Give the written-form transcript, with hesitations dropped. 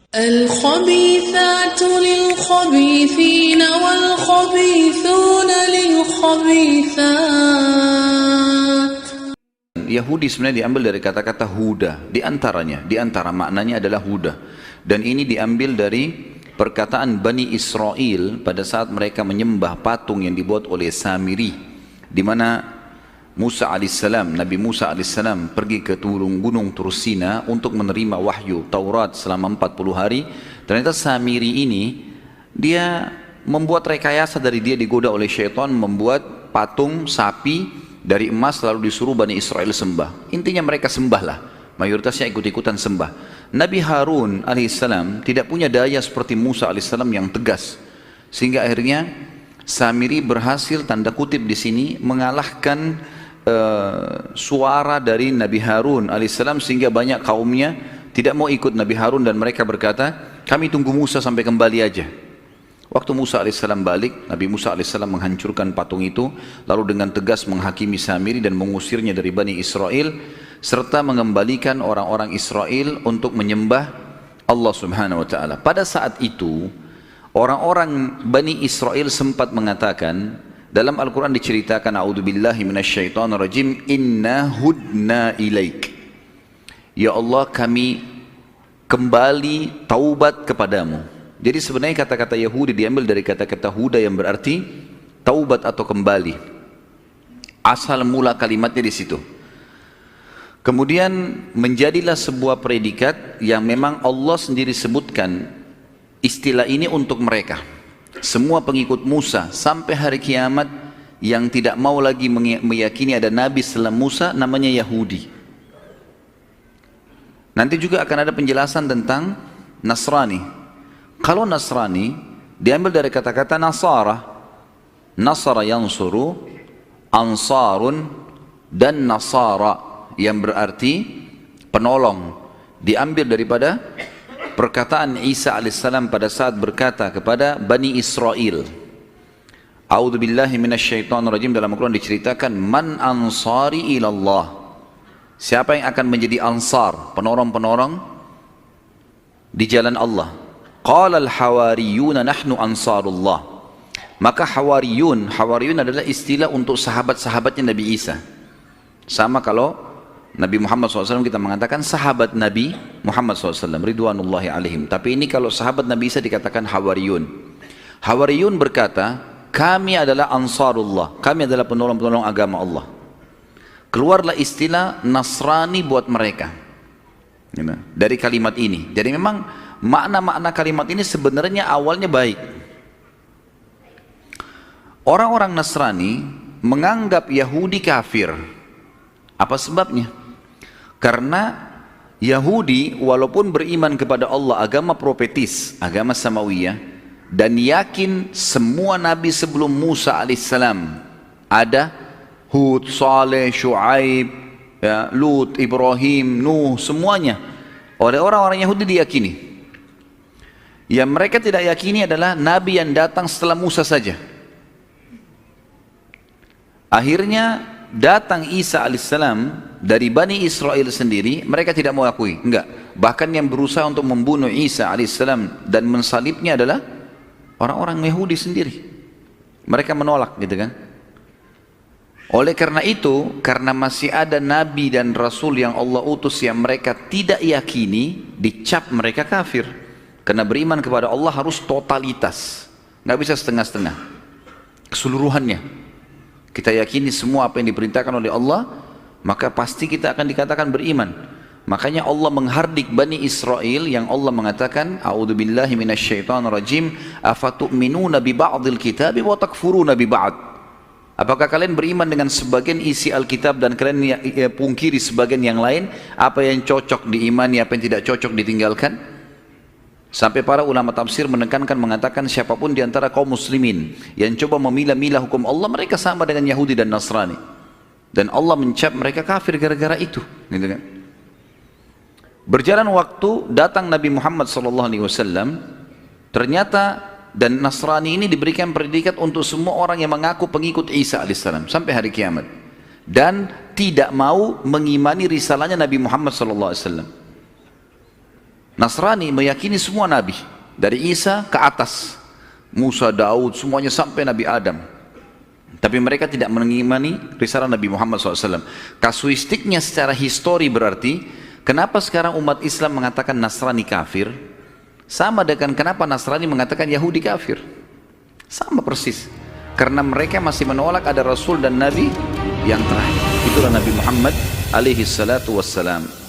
الخبيثات للخبيثين والخبيثون للخبيثات. Yahudi sebenarnya diambil dari kata-kata huda, di antara maknanya adalah huda. Dan ini diambil dari perkataan Bani Israel pada saat mereka menyembah patung yang dibuat oleh Samiri, di mana Nabi Musa alaihissalam pergi ke gunung Tursina untuk menerima wahyu Taurat selama 40 hari. Ternyata Samiri ini dia membuat rekayasa, dari dia digoda oleh syaitan, membuat patung sapi dari emas lalu disuruh Bani Israel sembah. Intinya mereka sembahlah, mayoritasnya ikut-ikutan sembah. Nabi Harun alaihissalam tidak punya daya seperti Musa alaihissalam yang tegas, sehingga akhirnya Samiri berhasil tanda kutip di sini mengalahkan suara dari Nabi Harun alaihissalam, sehingga banyak kaumnya tidak mau ikut Nabi Harun dan mereka berkata, kami tunggu Musa sampai kembali aja. Waktu Musa alaihissalam balik, Nabi Musa alaihissalam menghancurkan patung itu, lalu dengan tegas menghakimi Samiri dan mengusirnya dari Bani Israel, serta mengembalikan orang-orang Israel untuk menyembah Allah subhanahu wa ta'ala. Pada saat itu orang-orang Bani Israel sempat mengatakan, dalam Al-Quran diceritakan, a'udzubillahi minasyaitonirrajim, inna hudna ilaik, ya Allah kami kembali taubat kepadamu. Jadi sebenarnya kata-kata Yahudi diambil dari kata-kata huda yang berarti taubat atau kembali. Asal mula kalimatnya di situ. Kemudian menjadilah sebuah predikat yang memang Allah sendiri sebutkan istilah ini untuk mereka. Semua pengikut Musa sampai hari kiamat yang tidak mau lagi meyakini ada Nabi setelah Musa, namanya Yahudi. Nanti juga akan ada penjelasan tentang Nasrani. Kalau Nasrani diambil dari kata-kata Nasara, Nasara yansuru, Ansarun, dan Nasara, yang berarti penolong. Diambil daripada perkataan Isa alaihissalam pada saat berkata kepada Bani Israel, a'udzubillahi minasyaitonirrajim, dalam Al-Quran diceritakan, man ansari ilallah, siapa yang akan menjadi ansar, penolong-penolong di jalan Allah. Qala al-hawariyuna nahnu ansarullah. Maka hawariyun adalah istilah untuk sahabat-sahabatnya Nabi Isa. Sama kalau Nabi Muhammad SAW kita mengatakan sahabat Nabi Muhammad SAW ridwanullahi alaihim. Tapi ini kalau sahabat Nabi Isa dikatakan hawariyun. Hawariyun berkata, kami adalah ansarullah, kami adalah penolong-penolong agama Allah. Keluarlah istilah Nasrani buat mereka dari kalimat ini. Jadi memang makna-makna kalimat ini sebenarnya awalnya baik. Orang-orang Nasrani menganggap Yahudi kafir. Apa sebabnya? Karena Yahudi walaupun beriman kepada Allah, agama profetis, agama samawiyah, dan yakin semua nabi sebelum Musa alaihissalam ada, Hud, Saleh, Shu'aib, ya, Lut, Ibrahim, Nuh, semuanya oleh orang-orang Yahudi diyakini. Yang mereka tidak yakini adalah nabi yang datang setelah Musa saja. Akhirnya datang Isa alaihissalam dari Bani Israel sendiri, mereka tidak mau akui, enggak. Bahkan yang berusaha untuk membunuh Isa alaihissalam dan mensalibnya adalah orang-orang Yahudi sendiri. Mereka menolak, gitu kan. Oleh karena itu, karena masih ada nabi dan rasul yang Allah utus yang mereka tidak yakini, dicap mereka kafir. Karena beriman kepada Allah harus totalitas, nggak bisa setengah-setengah, keseluruhannya. Kita yakini semua apa yang diperintahkan oleh Allah, maka pasti kita akan dikatakan beriman. Makanya Allah menghardik Bani Israel yang Allah mengatakan, a'udzubillahi minasyaitonirrajim, afatu'minuna bi ba'dil kitabi wa takfuruna bi ba'd. Apakah kalian beriman dengan sebagian isi Alkitab dan kalian pungkiri sebagian yang lain? Apa yang cocok diimani, apa yang tidak cocok ditinggalkan? Sampai para ulama tafsir menekankan, mengatakan siapapun di antara kaum muslimin yang coba memilah-milah hukum Allah, mereka sama dengan Yahudi dan Nasrani. Dan Allah mencap mereka kafir gara-gara itu, gitu kan. Berjalan waktu, datang Nabi Muhammad SAW, ternyata dan Nasrani ini diberikan predikat untuk semua orang yang mengaku pengikut Isa alaihissalam sampai hari kiamat, dan tidak mau mengimani risalahnya Nabi Muhammad SAW. Nasrani meyakini semua nabi, dari Isa ke atas, Musa, Daud, semuanya sampai Nabi Adam. Tapi mereka tidak mengimani risalah Nabi Muhammad SAW. Kasuistiknya secara histori berarti, kenapa sekarang umat Islam mengatakan Nasrani kafir? Sama dengan kenapa Nasrani mengatakan Yahudi kafir. Sama persis. Karena mereka masih menolak ada Rasul dan Nabi yang terakhir. Itulah Nabi Muhammad alaihi salatu wassalam.